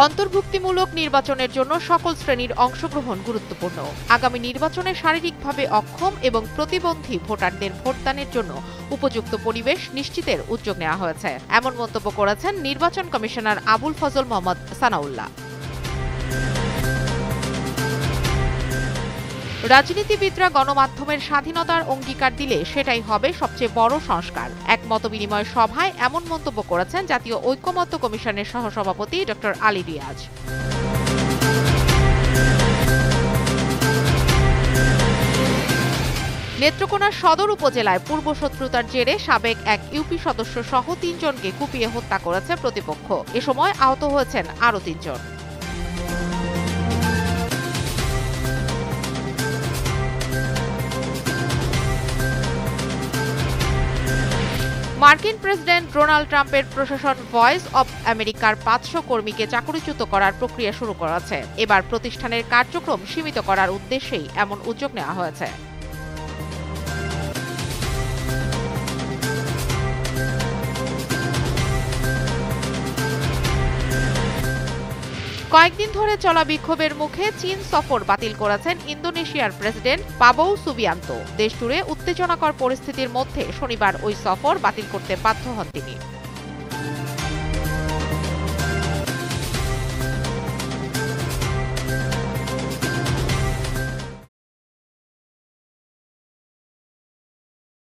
অন্তর্ভুক্তিমূলক নির্বাচনের জন্য সকল শ্রেণীর অংশগ্রহণ গুরুত্বপূর্ণ। আগামী নির্বাচনে শারীরিকভাবে অক্ষম এবং প্রতিবন্ধী ভোটারদের ভোটদানের জন্য উপযুক্ত পরিবেশ নিশ্চিতের উদ্যোগ নেওয়া হয়েছে, এমন মন্তব্য করেছেন নির্বাচন কমিশনার আবুল ফজল মোহাম্মদ সানাউল্লাহ। রাজনীতিবিদরা গণমাধ্যমের স্বাধীনতার অঙ্গীকার দিলে সেটাই হবে সবচেয়ে বড় সংস্কার। এক মতবিনিময় সভায় এমন মন্তব্য করেছেন জাতীয় ঐকমত্য কমিশনের সহসভাপতি ড আলী রিয়াজ। নেত্রকোনা সদর উপজেলায় পূর্বশত্রুতার জেরে সাবেক এক ইউপি সদস্য সহ ৩ জনকে কুপিয়ে হত্যা করেছে প্রতিপক্ষ। এ সময় আহত হয়েছেন আরও ৩ জন। মার্কিন প্রেসিডেন্ট ডোনাল্ড ট্রাম্পের প্রশাসন ভয়েস অব আমেরিকার ৫০০ কর্মীকে চাকরিচ্যুত করার প্রক্রিয়া শুরু করেছে। এবার প্রতিষ্ঠানের কার্যক্রম সীমিত করার উদ্দেশ্যেই এমন উদ্যোগ নেওয়া হয়েছে। কয়েকদিন ধরে চলা বিক্ষোভের মুখে চীন সফর বাতিল করেছেন ইন্দোনেশিয়ার প্রেসিডেন্ট পাবোউ সুবিয়ান্তো। দেশজুড়ে উত্তেজনাকর পরিস্থিতির মধ্যে শনিবার ওই সফর বাতিল করতে বাধ্য হন তিনি।